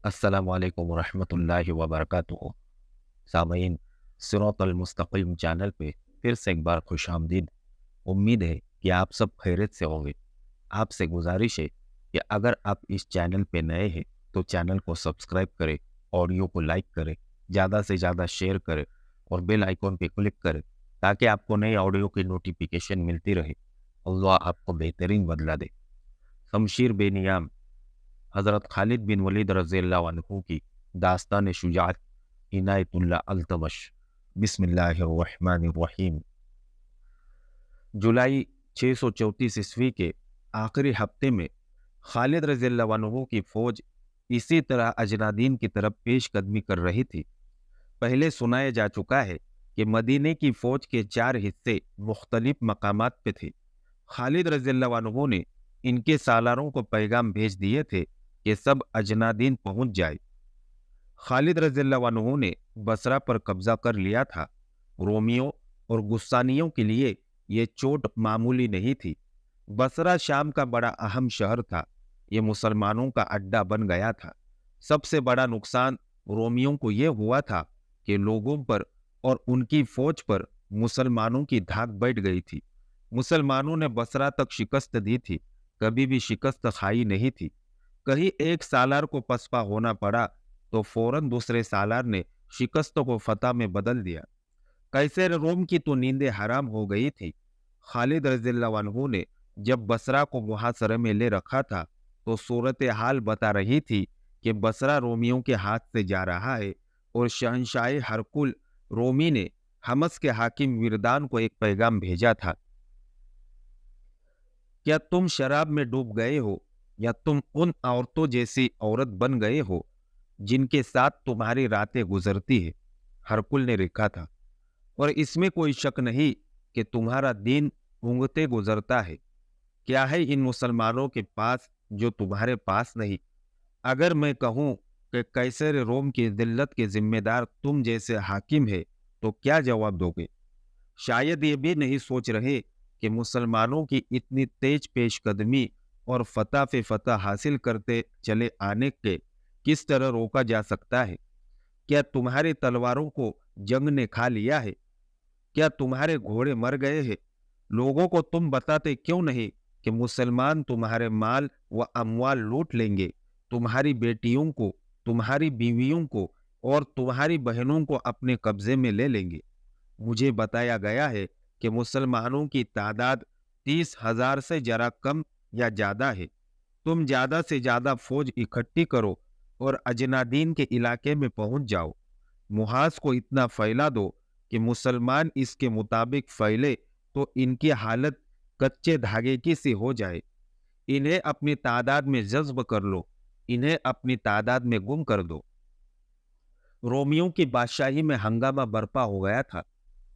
السلام علیکم ورحمۃ اللہ وبرکاتہ۔ سامعین، صراط المستقیم چینل پہ پھر سے ایک بار خوش آمدید۔ امید ہے کہ آپ سب خیریت سے ہوں گے۔ آپ سے گزارش ہے کہ اگر آپ اس چینل پہ نئے ہیں تو چینل کو سبسکرائب کریں، آڈیو کو لائک کریں، زیادہ سے زیادہ شیئر کریں اور بیل آئیکن پہ کلک کریں تاکہ آپ کو نئے آڈیو کی نوٹیفیکیشن ملتی رہے۔ اللہ آپ کو بہترین بدلہ دے۔ شمشیر بے نیام، حضرت خالد بن ولید رضی اللہ عنہ کی داستان شجاعت عنایت اللہ التمش۔ بسم اللہ الرحمن الرحیم۔ جولائی 634 عیسوی کے آخری ہفتے میں خالد رضی اللہ عنہ کی فوج اسی طرح اجنادین کی طرف پیش قدمی کر رہی تھی۔ پہلے سنایا جا چکا ہے کہ مدینے کی فوج کے 4 حصے مختلف مقامات پہ تھے۔ خالد رضی اللہ عنہ نے ان کے سالاروں کو پیغام بھیج دیے تھے کہ سب اجنادین پہنچ جائے۔ خالد رضی اللہ عنہ نے بصرہ پر قبضہ کر لیا تھا۔ رومیوں اور غسانیوں کے لیے یہ چوٹ معمولی نہیں تھی۔ بصرہ شام کا بڑا اہم شہر تھا۔ یہ مسلمانوں کا اڈا بن گیا تھا۔ سب سے بڑا نقصان رومیوں کو یہ ہوا تھا کہ لوگوں پر اور ان کی فوج پر مسلمانوں کی دھاک بیٹھ گئی تھی۔ مسلمانوں نے بصرہ تک شکست دی تھی، کبھی بھی شکست کھائی نہیں تھی۔ کہیں ایک سالار کو پسپا ہونا پڑا تو فوراً دوسرے سالار نے شکست کو فتح میں بدل دیا۔ قیصر روم کی تو نیندیں حرام ہو گئی تھی۔ خالد رضی اللہ عنہ نے جب بصرہ کو محاصرے میں لے رکھا تھا تو صورتحال بتا رہی تھی کہ بصرہ رومیوں کے ہاتھ سے جا رہا ہے، اور شہنشاہ ہرقل رومی نے حمص کے حاکم وردان کو ایک پیغام بھیجا تھا: کیا تم شراب میں ڈوب گئے ہو یا تم ان عورتوں جیسی عورت بن گئے ہو جن کے ساتھ تمہاری راتیں گزرتی ہے؟ ہرقل نے لکھا تھا، اور اس میں کوئی شک نہیں کہ تمہارا دین اونگتے گزرتا ہے۔ کیا ہے ان مسلمانوں کے پاس جو تمہارے پاس نہیں؟ اگر میں کہوں کہ قیصر روم کی ذلت کے ذمہ دار تم جیسے حاکم ہے تو کیا جواب دو گے؟ شاید یہ بھی نہیں سوچ رہے کہ مسلمانوں کی اتنی تیز پیش قدمی اور فتح پہ فتح حاصل کرتے چلے آنے کے کس طرح روکا جا سکتا ہے۔ کیا تمہاری تلواروں کو جنگ نے کھا لیا ہے؟ کیا تمہارے گھوڑے مر گئے ہیں؟ لوگوں کو تم بتاتے کیوں نہیں کہ مسلمان تمہارے مال و اموال لوٹ لیں گے، تمہاری بیٹیوں کو، تمہاری بیویوں کو اور تمہاری بہنوں کو اپنے قبضے میں لے لیں گے؟ مجھے بتایا گیا ہے کہ مسلمانوں کی تعداد 30,000 سے ذرا کم یا زیادہ ہے۔ تم زیادہ سے زیادہ فوج اکٹھی کرو اور اجنادین کے علاقے میں پہنچ جاؤ۔ محاذ کو اتنا پھیلا دو کہ مسلمان اس کے مطابق پھیلے تو ان کی حالت کچے دھاگے کی سی ہو جائے۔ انہیں اپنی تعداد میں جذب کر لو، انہیں اپنی تعداد میں گم کر دو۔ رومیوں کی بادشاہی میں ہنگامہ برپا ہو گیا تھا۔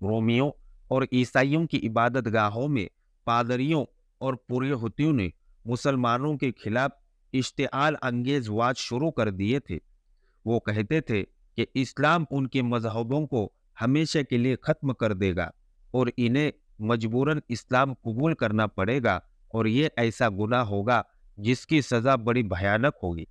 رومیوں اور عیسائیوں کی عبادت گاہوں میں پادریوں اور پروہتیوں نے مسلمانوں کے خلاف اشتعال انگیز واج شروع کر دیے تھے۔ وہ کہتے تھے کہ اسلام ان کے مذہبوں کو ہمیشہ کے لیے ختم کر دے گا اور انہیں مجبوراً اسلام قبول کرنا پڑے گا، اور یہ ایسا گناہ ہوگا جس کی سزا بڑی بھیانک ہوگی۔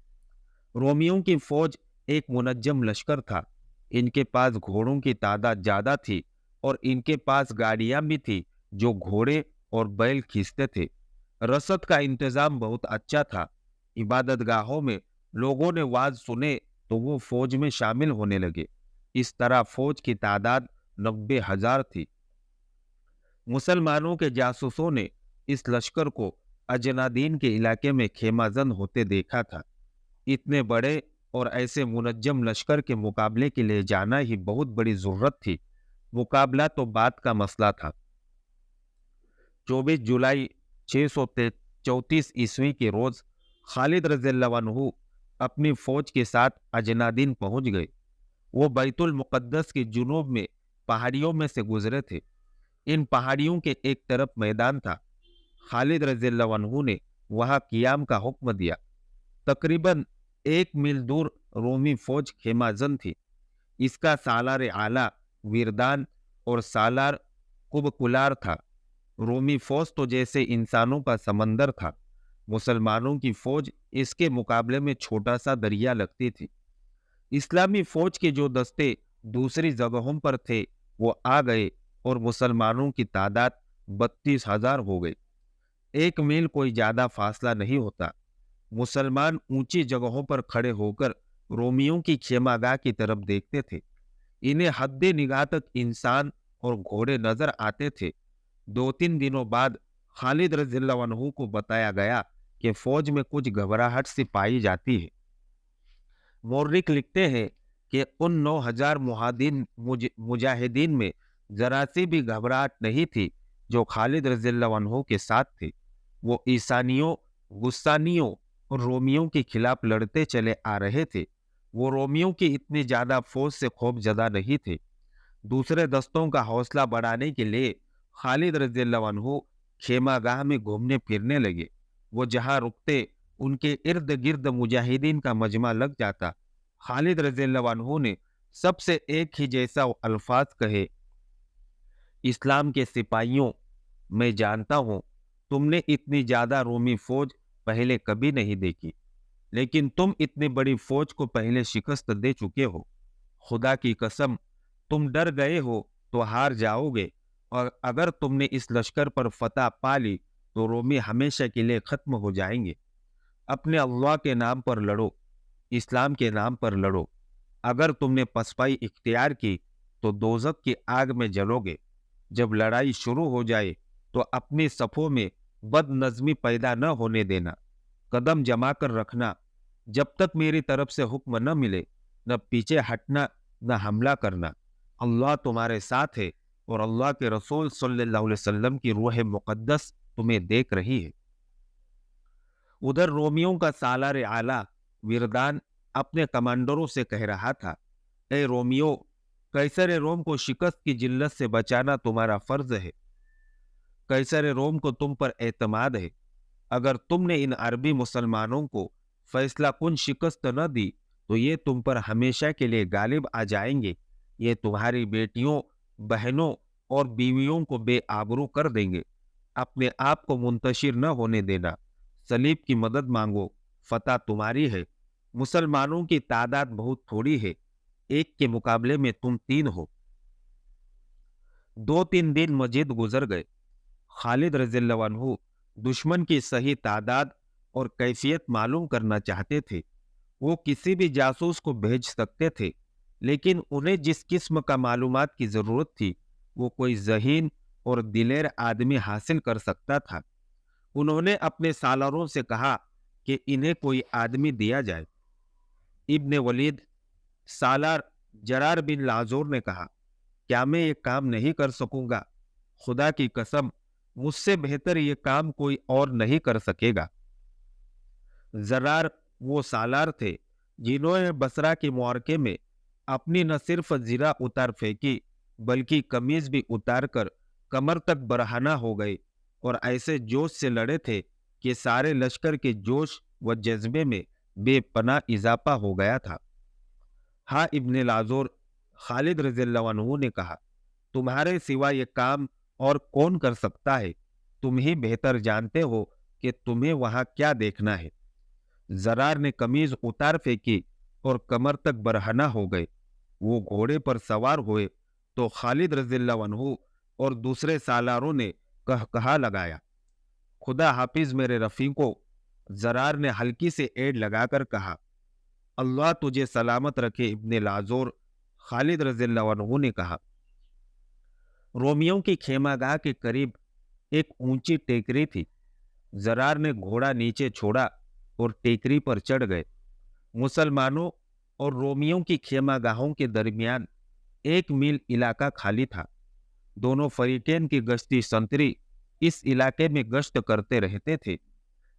رومیوں کی فوج ایک منظم لشکر تھا۔ ان کے پاس گھوڑوں کی تعداد زیادہ تھی، اور ان کے پاس گاڑیاں بھی تھی جو گھوڑے اور بیل کھینچتے تھے۔ رسد کا انتظام بہت اچھا تھا۔ عبادت گاہوں میں لوگوں نے واز سنے تو وہ فوج میں شامل ہونے لگے۔ اس طرح فوج کی تعداد 90,000 تھی۔ مسلمانوں کے جاسوسوں نے اس لشکر کو اجنادین کے علاقے میں خیمہ زن ہوتے دیکھا تھا۔ اتنے بڑے اور ایسے منظم لشکر کے مقابلے کے لیے جانا ہی بہت بڑی ضرورت تھی۔ مقابلہ تو بات کا مسئلہ تھا۔ 24 جولائی 634 عیسوی کے روز خالد رضی اللہ عنہ اپنی فوج کے ساتھ اجنادین پہنچ گئے۔ وہ بیت المقدس کے جنوب میں پہاڑیوں میں سے گزرے تھے۔ ان پہاڑیوں کے ایک طرف میدان تھا۔ خالد رضی اللہ عنہ نے وہاں قیام کا حکم دیا۔ تقریباً 1 میل دور رومی فوج خیمہ زن تھی۔ اس کا سالار اعلیٰ وردان اور سالار قبقلار تھا۔ رومی فوج تو جیسے انسانوں کا سمندر تھا۔ मुसलमानों की फौज इसके मुकाबले में छोटा सा दरिया लगती थी। इस्लामी फौज के जो दस्ते दूसरी जगहों पर थे वो आ गए और मुसलमानों की तादाद 32,000 हो गई। 1 मील कोई ज्यादा फासला नहीं होता। मुसलमान ऊंची जगहों पर खड़े होकर रोमियों की खेमागाह की तरफ देखते थे। इन्हें हद्दे निगाह तक इंसान और घोड़े नजर आते थे। 2-3 दिनों बाद खालिद रज़ियल्लाहु अन्हु को बताया गया कि फौज में कुछ घबराहट सी पाई जाती है। मोर्रिक लिखते हैं कि उन 9,000 मुजाहिदीन में जरा सी भी घबराहट नहीं थी जो खालिद रज़ियल्लाहु अन्हु के साथ थे। वो ईसानियों, गुस्सानियों और रोमियों के खिलाफ लड़ते चले आ रहे थे। वो रोमियों की इतनी ज्यादा फौज से खौफजदा नहीं थे। दूसरे दस्तों का हौसला बढ़ाने के लिए खालिद रज़ियल्लाहु अन्हु खेमागाह में घूमने फिरने लगे। वो जहां रुकते उनके इर्द गिर्द मुजाहिदीन का मजमा लग जाता। खालिद रज़ियल्लाहु अन्हु ने सबसे एक ही जैसा अल्फाज कहे, इस्लाम के सिपाहियों, मैं जानता हूं तुमने इतनी ज्यादा रोमी फौज पहले कभी नहीं देखी, लेकिन तुम इतनी बड़ी फौज को पहले शिकस्त दे चुके हो। खुदा की कसम, तुम डर गए हो तो हार जाओगे, और अगर तुमने इस लश्कर पर फतह पा ली तो रोमी हमेशा के लिए खत्म हो जाएंगे। अपने अल्लाह के नाम पर लड़ो, इस्लाम के नाम पर लड़ो। अगर तुमने पसपाई इख्तियार की तो दोजख की आग में जलोगे। जब लड़ाई शुरू हो जाए तो अपनी सफों में बदनज़मी पैदा न होने देना। कदम जमा कर रखना। जब तक मेरी तरफ से हुक्म न मिले न पीछे हटना न हमला करना। अल्लाह तुम्हारे साथ है और अल्लाह के रसूल सल्लल्लाहु अलैहि वसल्लम की रूह मुकद्दस तुम्हें देख रही है। उधर रोमियों का सालार आला विरदान अपने कमांडरों से कह रहा था, ए रोमियो, कैसर रोम को शिकस्त की जिल्लत से बचाना तुम्हारा फर्ज है। कैसर रोम को तुम पर एतमाद है। अगर तुमने इन अरबी मुसलमानों को फैसला कुन शिकस्त न दी तो ये तुम पर हमेशा के लिए गालिब आ जाएंगे। ये तुम्हारी बेटियों, बहनों और बीवियों को बेआबरू कर देंगे। अपने आप को मुंतशिर न होने देना। सलीब की मदद मांगो, फतह तुम्हारी है। मुसलमानों की तादाद बहुत थोड़ी है, एक के मुकाबले में तुम 3 हो। 2-3 दिन मजीद गुजर गए। खालिद रज़ियल्लाहु अन्हु दुश्मन की सही तादाद और कैफियत मालूम करना चाहते थे। वो किसी भी जासूस को भेज सकते थे, लेकिन उन्हें जिस किस्म का मालूमात की जरूरत थी वो कोई ज़हीन और दिलेर आदमी हासिल कर सकता था। उन्होंने अपने सालारों से कहा कि इन्हें कोई आदमी दिया जाए। इब्ने वलीद सालार जरार बिन लाजोर ने कहा, क्या मैं ये काम नहीं कर सकूंगा? खुदा की कसम, मुझसे बेहतर ये काम कोई और नहीं कर सकेगा। जरार वो सालार थे जिन्होंने बसरा के मुआरके में अपनी न सिर्फ जीरा उतार फेंकी बल्कि कमीज भी उतार कर कमर तक बरहना हो गए, और ऐसे जोश से लड़े थे कि सारे लश्कर के जोश व जज्बे में बेपनाह इजाफा हो गया था। हाँ इब्ने लाजोर, खालिद रज़ियल्लाहु अन्हु ने कहा, तुम्हारे सिवा ये काम और कौन कर सकता है? तुम ही बेहतर जानते हो कि तुम्हें वहां क्या देखना है। जरार ने कमीज उतार फेंकी और कमर तक बरहना हो गए। वो घोड़े पर सवार हुए तो खालिद रज़ियल्लाहु अन्हु और दूसरे सालारों ने कहा लगाया, खुदा हाफिज मेरे रफीकों। जरार ने हल्की से एड़ लगाकर कहा, अल्लाह तुझे सलामत रखे इब्ने लाजोर। खालिद रज़ियल्लाहु अन्हु ने कहा। रोमियों की खेमागाह के करीब एक ऊंची टेकरी थी। जरार ने घोड़ा नीचे छोड़ा और टेकरी पर चढ़ गए। मुसलमानों और रोमियों की खेमागाहों के दरमियान 1 मील इलाका खाली था। दोनों फरीकेन की गश्ती संतरी इस इलाके में गश्त करते रहते थे।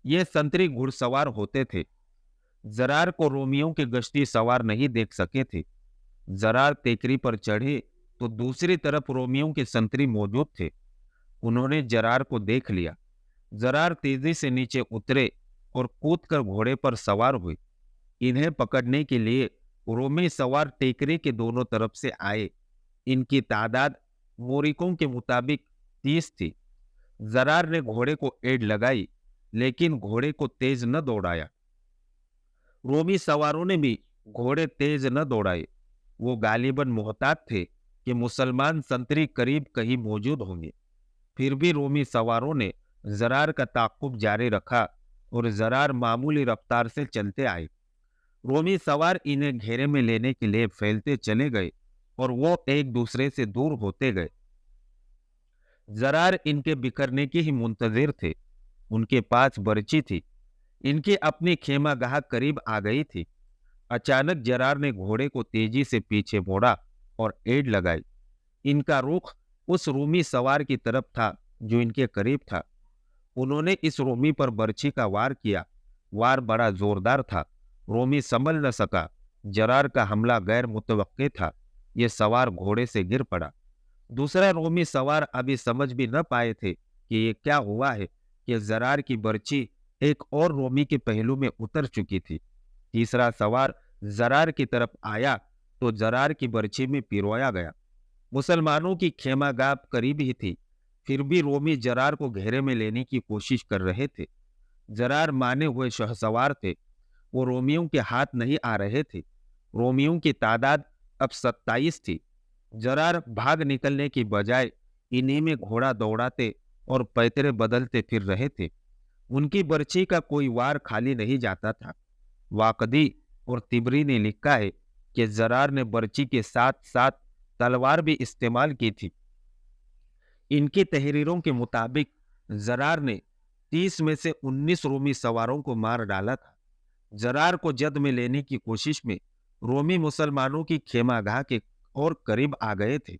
ये संतरी घुड़सवार होते थे। जरार को रोमियों के गश्ती सवार नहीं देख सके थे। जरार टेकरी पर चढ़े तो दूसरी तरफ रोमियों के संतरी मौजूद थे। उन्होंने जरार को देख लिया। जरार तेजी से नीचे उतरे और कूदकर घोड़े पर सवार हुए। इन्हें पकड़ने के लिए रोमी सवार टेकरी के दोनों तरफ से आए। इनकी तादाद मोरिकों के मुताबिक 30 थी। जरार ने घोड़े को एड़ लगाई। लेकिन घोड़े को तेज न दौड़ाया। रोमी सवारों ने भी घोड़े तेज न दौड़ाए। वो गालिबन मोहतात थे कि मुसलमान संतरी करीब कहीं मौजूद होंगे। फिर भी रोमी सवारों ने जरार का ताक़ुब जारी रखा और जरार मामूली रफ्तार से चलते आए। रोमी सवार इन्हें घेरे में लेने के लिए फैलते चले गए और वो एक दूसरे से दूर होते गए। जरार इनके बिखरने की ही मुंतजिर थे। उनके पास बर्ची थी। इनकी अपनी खेमागाह करीब आ गई थी। अचानक जरार ने घोड़े को तेजी से पीछे मोड़ा और एड़ लगाई। इनका रुख उस रूमी सवार की तरफ था जो इनके करीब था। उन्होंने इस रोमी पर बर्छी का वार किया। वार बड़ा जोरदार था। रोमी संभल न सका। जरार का हमला गैर मुतवक्के था। ये सवार घोड़े से गिर पड़ा। दूसरा रोमी सवार अभी समझ भी न पाए थे कि ये क्या हुआ है कि जरार की बर्छी एक और रोमी के पहलू में उतर चुकी थी। तीसरा सवार जरार की तरफ आया तो जरार की बर्छी में पिरोया गया। मुसलमानों की खेमागाह करीब ही थी। फिर भी रोमी जरार को घेरे में लेने की कोशिश कर रहे थे। जरार माने हुए शहसवार थे। वो रोमियों के हाथ नहीं आ रहे थे। रोमियों की तादाद अब 27 थी। जरार भाग निकलने की बजाय इन्हीं में घोड़ा दौड़ाते और पैतरे बदलते फिर रहे थे। उनकी बर्छी का कोई वार खाली नहीं जाता था। वाकदी और तिबरी ने लिखा है कि जरार ने बर्छी के साथ साथ तलवार भी इस्तेमाल की थी। इनकी तहरीरों के मुताबिक जरार ने 30 में से 19 रोमी सवारों को मार डाला था। जरार को जद में लेने की कोशिश में रोमी मुसलमानों की खेमागाह के और करीब आ गए थे।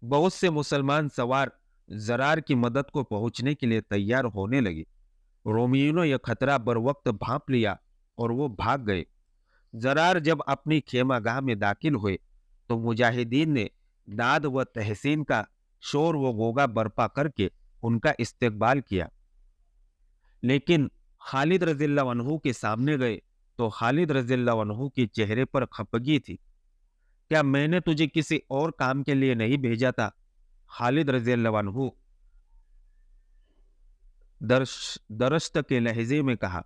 बहुत से मुसलमान सवार जरार की मदद को पहुंचने के लिए तैयार होने लगे। रोमियों ने यह खतरा बर वक्त भांप लिया और वो भाग गए। जरार जब अपनी खेमागाह में दाखिल हुए तो मुजाहिदीन ने दाद व तहसीन का शोर व गोगा बर्पा करके उनका इस्तकबाल किया। लेकिन खालिद रज़ियल्लाहु अन्हु के सामने गए तो खालिद रज़ियल्लाहु अन्हु के चेहरे पर खफगी थी। क्या मैंने तुझे किसी और काम के लिए नहीं भेजा था? खालिद रज़ियल्लाहु अन्हु दरश्त के लहजे में कहा।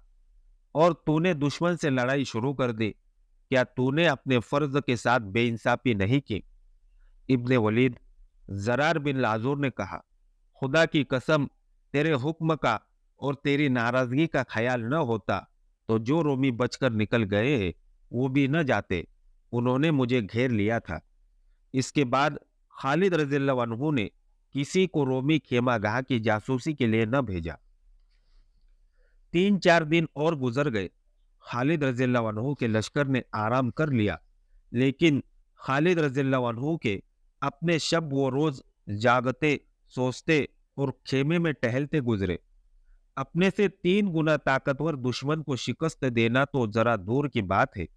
और तूने दुश्मन से लड़ाई शुरू कर दी। क्या तूने अपने फर्ज के साथ बेइंसाफी नहीं की? इब्ने वलीद जरार बिन लाजूर ने कहा, खुदा की कसम, तेरे हुक्म का और तेरी नाराजगी का ख्याल न होता तो जो रोमी बचकर निकल गए हैं वो भी न जाते। उन्होंने मुझे घेर लिया था। इसके बाद खालिद रज़ियल्लाहु अन्हु ने किसी को रोमी खेमागाह की जासूसी के लिए न भेजा। 3-4 दिन और गुजर गए। खालिद रज़ियल्लाहु अन्हु के लश्कर ने आराम कर लिया। लेकिन खालिद रज़ियल्लाहु अन्हु के अपने शब वो रोज जागते, सोचते और खेमे में टहलते गुजरे। अपने से 3 गुना ताकतवर दुश्मन को शिकस्त देना तो जरा दूर की बात है,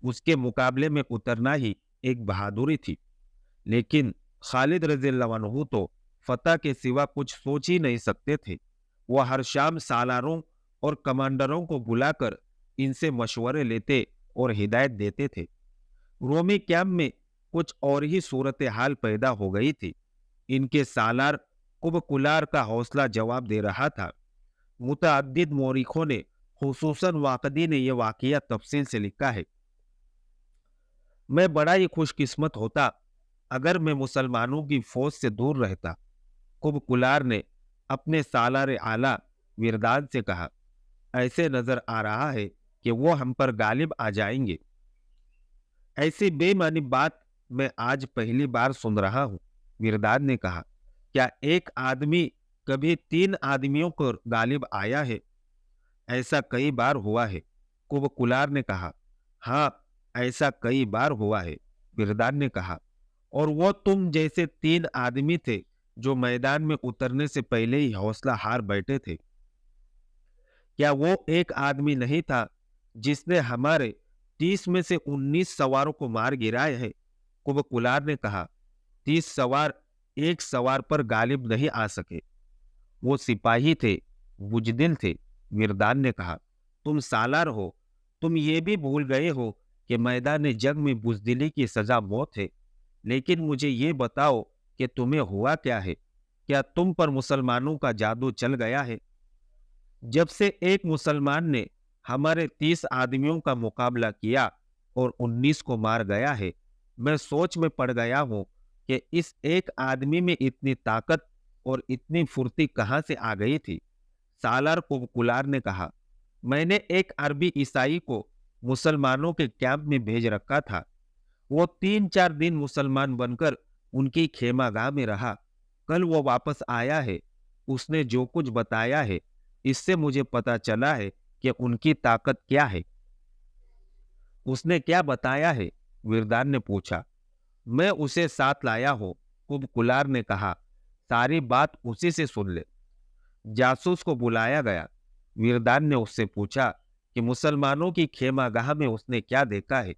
उसके मुकाबले में उतरना ही एक बहादुरी थी। लेकिन खालिद रज़ियल्लाहु अन्हु तो फतह के सिवा कुछ सोच ही नहीं सकते थे। वह हर शाम सालारों और कमांडरों को बुलाकर इनसे मशवरे लेते और हिदायत देते थे। रोमी कैंप में कुछ और ही सूरत हाल पैदा हो गई थी। इनके सालार कुबकुलार का हौसला जवाब दे रहा था। मुतअद्दिद मौरिखों ने, खुसूसन वाकदी ने यह वाकया तफसील से लिखा है। मैं बड़ा ही खुशकिस्मत होता अगर मैं मुसलमानों की फौज से दूर रहता। कुबकुलार ने अपने सालार आला विरदान से कहा, ऐसे नजर आ रहा है कि वो हम पर गालिब आ जाएंगे। ऐसी बेमानी बात मैं आज पहली बार सुन रहा हूं। विरदान ने कहा, क्या एक आदमी कभी 3 आदमियों को गालिब आया है? ऐसा कई बार हुआ है। कुबकुलार ने कहा, हाँ, ऐसा कई बार हुआ है। विरदान ने कहा, और वो तुम जैसे 3 आदमी थे जो मैदान में उतरने से पहले ही हौसला हार बैठे थे। क्या वो एक आदमी नहीं था जिसने हमारे 30 में से 19 सवारों को मार गिराया है? कुबकुलार ने कहा, 30 सवार एक सवार पर गालिब नहीं आ सके। वो सिपाही थे, बुजदिल थे। विरदान ने कहा, तुम सालार हो, तुम ये भी भूल गए हो कि मैदान जंग में बुजदिली की सजा मौत है। लेकिन मुझे ये बताओ कि तुम्हें हुआ क्या है? क्या तुम पर मुसलमानों का जादू चल गया है? जब से एक मुसलमान ने हमारे 30 आदमियों का मुकाबला किया और 19 को मार गया है, मैं सोच में पड़ गया हूं कि इस एक आदमी में इतनी ताकत और इतनी फुर्ती कहां से आ गई थी। सालार कुलार ने कहा, मैंने एक अरबी ईसाई को मुसलमानों के कैंप में भेज रखा था। वो 3-4 दिन मुसलमान बनकर उनकी खेमागाह में रहा। कल वो वापस आया है। उसने जो कुछ बताया है, इससे मुझे पता चला है कि उनकी ताकत क्या है। उसने क्या बताया है? विरदान ने पूछा। मैं उसे साथ लाया हूं, कुलार ने कहा। सारी बात उसी से सुन ले। जासूस को बुलाया गया। विरदान ने उससे पूछा कि मुसलमानों की खेमागाह में उसने क्या देखा है।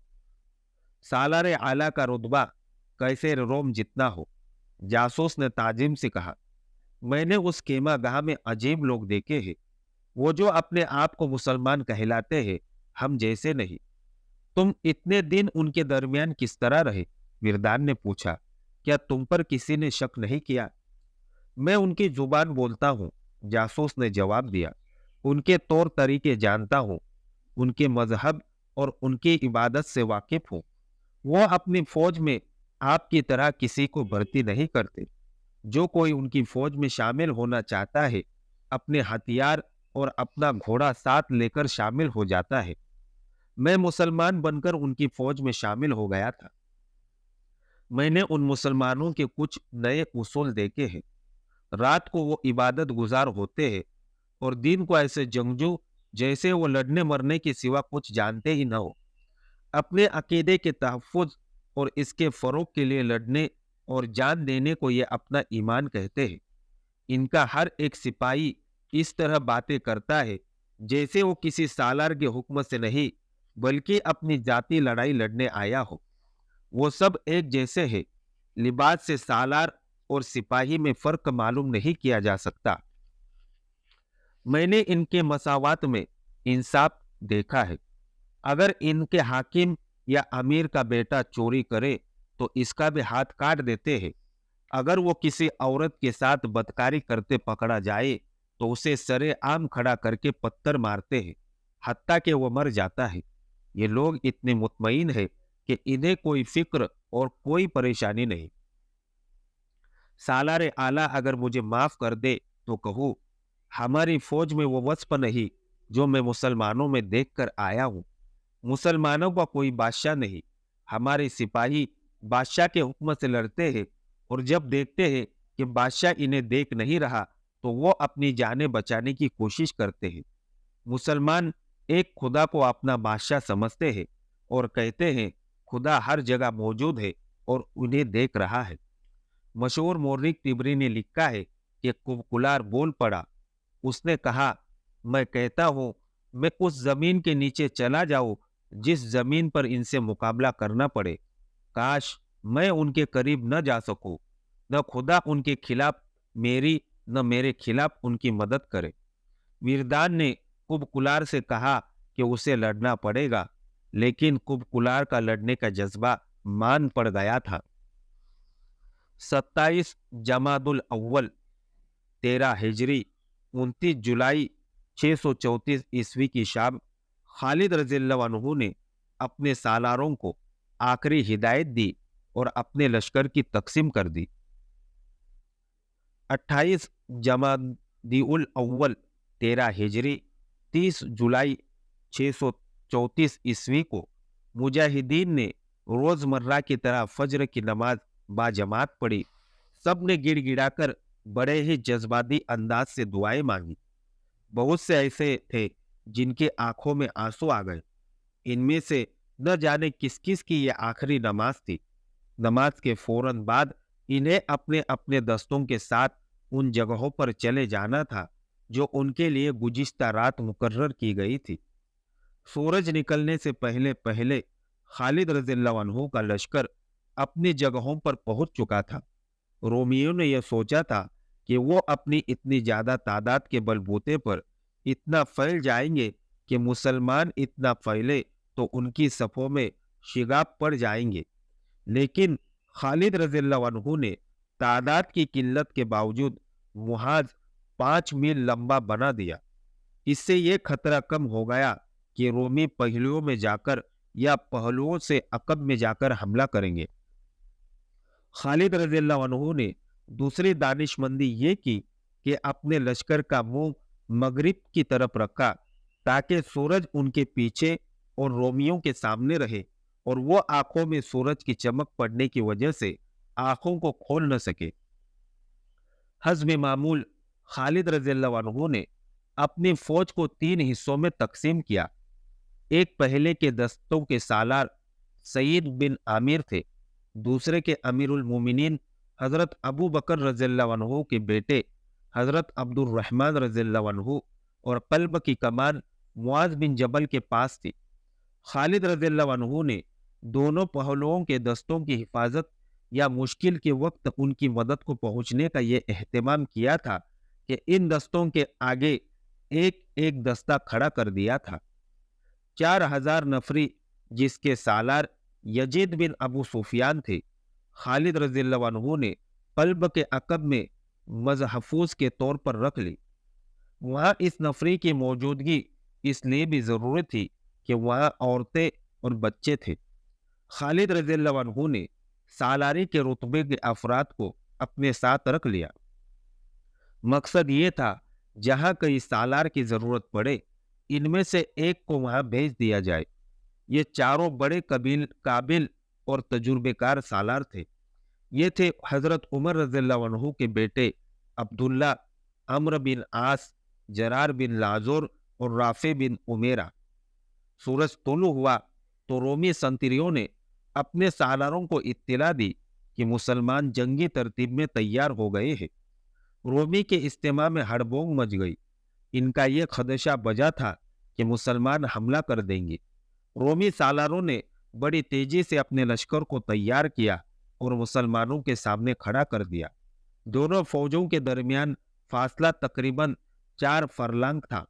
सालारे आला का रुतबा कैसे रोम जितना हो। जासूस ने ताजिम से कहा, मैंने उस खेमागाह में अजीब लोग देखे हैं। वो जो अपने आप को मुसलमान कहलाते हैं, हम जैसे नहीं। तुम इतने दिन उनके दरमियान किस तरह रहे? विरदान ने पूछा। क्या तुम पर किसी ने शक नहीं किया? मैं उनकी जुबान बोलता हूँ, जासूस ने जवाब दिया। उनके तौर तरीके जानता हूँ, उनके मजहब और उनकी इबादत से वाकिफ हूँ। वो अपनी फौज में आपकी तरह किसी को भर्ती नहीं करते। जो कोई उनकी फौज में शामिल होना चाहता है, अपने हथियार और अपना घोड़ा साथ लेकर शामिल हो जाता है। मैं मुसलमान बनकर उनकी फौज में शामिल हो गया था। मैंने उन मुसलमानों के कुछ नए उसूल देखे हैं। रात को वो इबादत गुजार होते हैं और दिन को ऐसे जंगजू जैसे वो लड़ने मरने के सिवा कुछ जानते ही न हो। अपने अकीदे के तहफ़्फ़ुज़ और इसके फ़रोग़ के लिए लड़ने और जान देने को ये अपना ईमान कहते हैं। इनका हर एक सिपाही इस तरह बातें करता है जैसे वो किसी सालार के हुक्म से नहीं, बल्कि अपनी जाती लड़ाई लड़ने आया हो। वो सब एक जैसे हैं। लिबास से सालार और सिपाही में फ़र्क मालूम नहीं किया जा सकता। मैंने इनके मसावात में इंसाफ देखा है। अगर इनके हाकिम या अमीर का बेटा चोरी करे तो इसका भी हाथ काट देते हैं। अगर वो किसी औरत के साथ बदकारी करते पकड़ा जाए तो उसे सरे आम खड़ा करके पत्थर मारते हैं, हत्ता कि वो मर जाता है। ये लोग इतने मुतमईन हैं कि इन्हें कोई फिक्र और कोई परेशानी नहीं। सालार आला अगर मुझे माफ कर दे तो कहूँ, हमारी फौज में वो वस्फ नहीं जो मैं मुसलमानों में देखकर आया हूँ। मुसलमानों का कोई बादशाह नहीं। हमारे सिपाही बादशाह के हुक्म से लड़ते हैं और जब देखते हैं कि बादशाह इन्हें देख नहीं रहा तो वो अपनी जानें बचाने की कोशिश करते हैं। मुसलमान एक खुदा को अपना बादशाह समझते हैं और कहते हैं खुदा हर जगह मौजूद है और उन्हें देख रहा है। मशहूर मोर्रिख तिबरी ने लिखा है कि कुलार बोल पड़ा। उसने कहा, मैं कहता हूँ मैं उस जमीन के नीचे चला जाऊं जिस जमीन पर इनसे मुकाबला करना पड़े। काश मैं उनके करीब न जा सकूं। न खुदा उनके खिलाफ मेरी न मेरे खिलाफ उनकी मदद करे। वीरदान ने कुलार से कहा कि उसे लड़ना पड़ेगा, लेकिन कुलार का लड़ने का जज्बा मान पड़ गया था। 27 जमादुल अव्वल 13 हिजरी 29 जुलाई 634 ईस्वी की शाम खालिद रज़ियल्लाहु अन्हु ने अपने सालारों को आखिरी हिदायत दी और अपने लश्कर की तकसीम कर दी। 28 जमादिउल अव्वल 13 हिजरी 30 जुलाई 634 ईस्वी को मुजाहिदीन ने रोजमर्रा की तरह फज्र की नमाज बाजमात पढ़ी। सब ने गिड़गिड़ाकर बड़े ही जज्बाती अंदाज से दुआएं मांगी। बहुत से ऐसे थे जिनके आंखों में आंसू आ गए। इनमें से न जाने किस किस की ये आखिरी नमाज थी। नमाज के फौरन बाद इन्हें अपने अपने दस्तों के साथ उन जगहों पर चले जाना था जो उनके लिए गुज़िश्ता रात मुकर्रर की गई थी। सूरज निकलने से पहले पहले खालिद रज़ियल्लाहु अन्हु का लश्कर अपनी जगहों पर पहुंच चुका था। रोमियों ने यह सोचा था कि वो अपनी इतनी ज्यादा तादाद के बलबूते पर इतना फैल जाएंगे कि मुसलमान इतना फैले तो उनकी सफ़ों में शिगाब पड़ जाएंगे। लेकिन खालिद रज़ियल्लाहु अन्हु ने तादाद की किल्लत के बावजूद मुहाज 5 मील लंबा बना दिया। اس سے یہ خطرہ کم ہو گیا کہ رومی پہلوؤں میں جا کر یا پہلوؤں سے عقب میں جا کر حملہ کریں گے۔ خالد رضی اللہ عنہ نے دوسری دانش مندی یہ کی کہ اپنے لشکر کا منہ مغرب کی طرف رکھا تاکہ سورج ان کے پیچھے اور رومیوں کے سامنے رہے اور وہ آنکھوں میں سورج کی چمک پڑنے کی وجہ سے آنکھوں کو کھول نہ سکے۔ حزب معمول خالد رضی اللہ عنہ نے اپنی فوج کو 3 حصوں میں تقسیم کیا۔ ایک پہلے کے دستوں کے سالار سعید بن عامر تھے، دوسرے کے امیر المومنین حضرت ابو بکر رضی اللہ عنہ کے بیٹے حضرت عبد الرحمن رضی اللہ عنہ، اور قلب کی کمان معاذ بن جبل کے پاس تھی۔ خالد رضی اللہ عنہ نے دونوں پہلوؤں کے دستوں کی حفاظت یا مشکل کے وقت ان کی مدد کو پہنچنے کا یہ اہتمام کیا تھا کہ ان دستوں کے آگے ایک ایک دستہ کھڑا کر دیا تھا۔ 4000 نفری جس کے سالار یزید بن ابو سفیان تھے، خالد رضی اللہ عنہ نے قلب کے عقب میں محفوظ کے طور پر رکھ لی۔ وہاں اس نفری کی موجودگی اس لیے بھی ضروری تھی کہ وہاں عورتیں اور بچے تھے۔ خالد رضی اللہ عنہ نے سالاری کے رتبے کے افراد کو اپنے ساتھ رکھ لیا۔ مقصد یہ تھا جہاں کئی سالار کی ضرورت پڑے ان میں سے ایک کو وہاں بھیج دیا جائے۔ یہ چاروں بڑے قابل اور تجربے کار سالار تھے۔ یہ تھے حضرت عمر رضی اللہ عنہ کے بیٹے عبداللہ، عمرو بن عاص، جرار بن لازور اور رافع بن عمیرہ۔ سورج طلوع ہوا تو رومی سنتریوں نے اپنے سالاروں کو اطلاع دی کہ مسلمان جنگی ترتیب میں تیار ہو گئے ہیں۔ رومی کے اجتماع میں ہڑبونگ مچ گئی۔ ان کا یہ خدشہ بجا تھا کہ مسلمان حملہ کر دیں گے۔ رومی سالاروں نے بڑی تیزی سے اپنے لشکر کو تیار کیا اور مسلمانوں کے سامنے کھڑا کر دیا۔ دونوں فوجوں کے درمیان فاصلہ تقریباً 4 فرلانگ تھا۔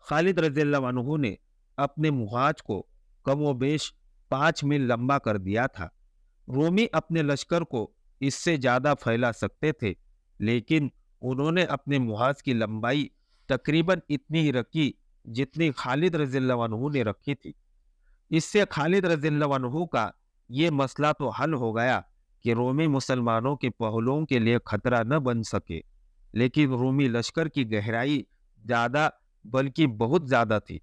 خالد رضی اللہ عنہ نے اپنے محاذ کو کم و بیش 5 میل لمبا کر دیا تھا۔ رومی اپنے لشکر کو اس سے زیادہ پھیلا سکتے تھے، لیکن انہوں نے اپنے محاذ کی لمبائی تقریباً اتنی ہی رکھی جتنی خالد رضی اللہ عنہ نے رکھی تھی۔ اس سے خالد رضی اللہ عنہ کا یہ مسئلہ تو حل ہو گیا کہ رومی مسلمانوں کے پہلوؤں کے لیے خطرہ نہ بن سکے، لیکن رومی لشکر کی گہرائی زیادہ بلکہ بہت زیادہ تھی۔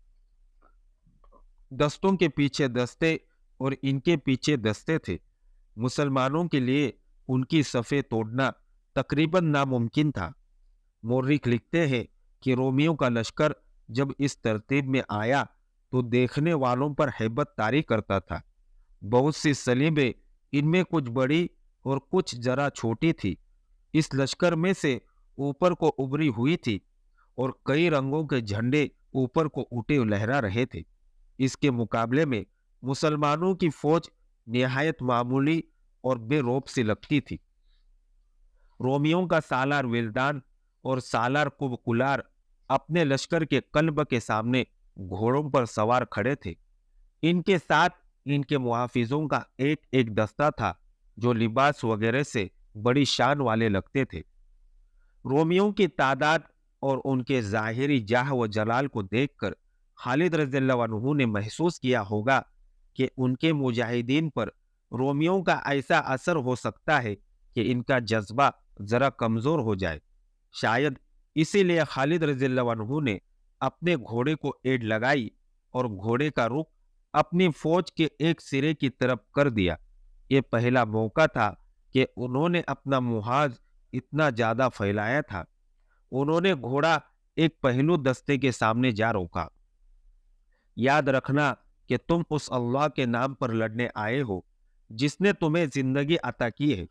دستوں کے پیچھے دستے اور ان کے پیچھے دستے تھے۔ مسلمانوں کے لیے ان کی صفیں توڑنا تقریباً ناممکن تھا۔ مورخ لکھتے ہیں کہ رومیوں کا لشکر جب اس ترتیب میں آیا تو دیکھنے والوں پر ہیبت طاری کرتا تھا۔ بہت سی سلیبیں، ان میں کچھ بڑی اور کچھ ذرا چھوٹی تھی، اس لشکر میں سے اوپر کو ابھری ہوئی تھی، اور کئی رنگوں کے جھنڈے اوپر کو اٹھے لہرا رہے تھے۔ اس کے مقابلے میں مسلمانوں کی فوج نہایت معمولی اور بے روب سی لگتی تھی۔ رومیوں کا سالار ولدان اور سالار کلار اپنے لشکر کے قلب کے سامنے گھوڑوں پر سوار کھڑے تھے۔ ان کے ساتھ ان کے محافظوں کا ایک ایک دستہ تھا جو لباس وغیرہ سے بڑی شان والے لگتے تھے۔ رومیوں کی تعداد اور ان کے ظاہری جاہ و جلال کو دیکھ کر خالد رضی اللہ عنہ نے محسوس کیا ہوگا کہ ان کے مجاہدین پر رومیوں کا ایسا اثر ہو سکتا ہے کہ ان کا جذبہ ذرا کمزور ہو جائے۔ شاید اسی لیے خالد رضی اللہ عنہ نے اپنے گھوڑے کو ایڑ لگائی اور گھوڑے کا رخ اپنی فوج کے ایک سرے کی طرف کر دیا۔ یہ پہلا موقع تھا کہ انہوں نے اپنا محاذ اتنا زیادہ پھیلایا تھا۔ انہوں نے گھوڑا ایک پہلو دستے کے سامنے جا روکا۔ یاد رکھنا کہ تم اس اللہ کے نام پر لڑنے آئے ہو جس نے تمہیں زندگی عطا کی ہے۔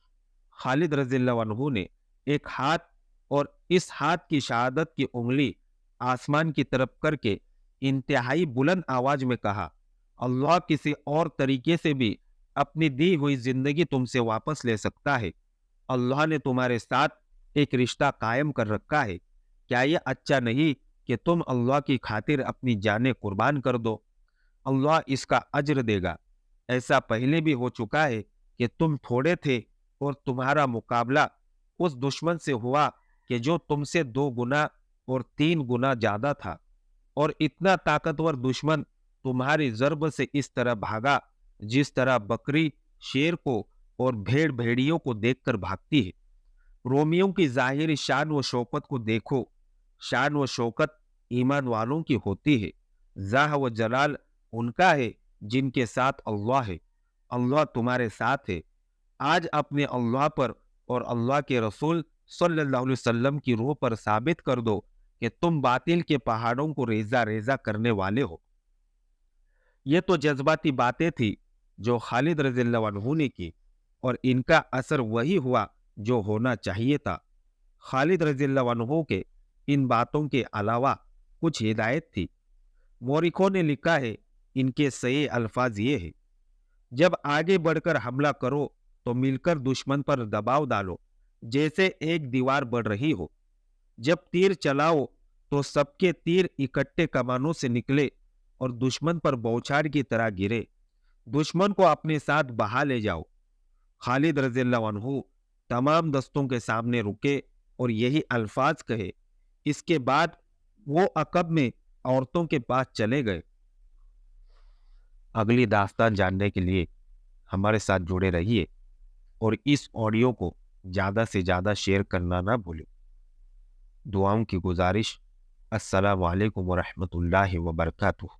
خالد رضی اللہ عنہ نے ایک ہاتھ اور اس ہاتھ کی شہادت کی انگلی آسمان کی طرف کر کے انتہائی بلند آواز میں کہا، اللہ کسی اور طریقے سے بھی اپنی دی ہوئی زندگی تم سے واپس لے سکتا ہے۔ اللہ نے تمہارے ساتھ ایک رشتہ قائم کر رکھا ہے، کیا یہ اچھا نہیں کہ تم اللہ کی خاطر اپنی جانیں قربان کر دو؟ اللہ اس کا اجر دے گا۔ ایسا پہلے بھی ہو چکا ہے کہ تم تھوڑے تھے اور تمہارا مقابلہ اس دشمن سے ہوا کہ جو تم سے 2 گنا और 3 गुना ज्यादा था, और इतना ताकतवर दुश्मन तुम्हारी ज़र्ब से इस तरह भागा जिस तरह बकरी शेर को और भेड़ भेड़ियों को देखकर भागती है। रोमियों की ज़ाहिरी शान व शौकत को देखो। शान व शौकत ईमान वालों की होती है। जाह व जलाल उनका है जिनके साथ अल्लाह है। अल्लाह तुम्हारे साथ है। आज अपने अल्लाह पर और अल्लाह के रसूल सल्लल्लाहु अलैहि वसल्लम की रूह पर साबित कर दो कि तुम बातिल के पहाड़ों को रेजा रेजा करने वाले हो। ये तो जज्बाती बातें थी जो खालिद रज़ियल्लाहु अन्हु ने की, और इनका असर वही हुआ जो होना चाहिए था। खालिद रज़ियल्लाहु अन्हु के इन बातों के अलावा कुछ हिदायत थी। मौरिखों ने लिखा है, इनके सही अल्फाज ये है, जब आगे बढ़कर हमला करो तो मिलकर दुश्मन पर दबाव डालो जैसे एक दीवार बढ़ रही हो। जब तीर चलाओ तो सबके तीर इकट्ठे कमानों से निकले और दुश्मन पर बौछार की तरह गिरे। दुश्मन को अपने साथ बहा ले जाओ। खालिद रज़ियल्लाहु अन्हु तमाम दस्तों के सामने रुके और यही अल्फाज कहे। इसके बाद वो अकब में औरतों के पास चले गए। अगली दास्तान जानने के लिए हमारे साथ जुड़े रहिए और इस ऑडियो को ज़्यादा से ज़्यादा शेयर करना ना भूलें। दुआओं की गुजारिश। अस्सलामु अलैकुम व रहमतुल्लाहि व बरकातुहू।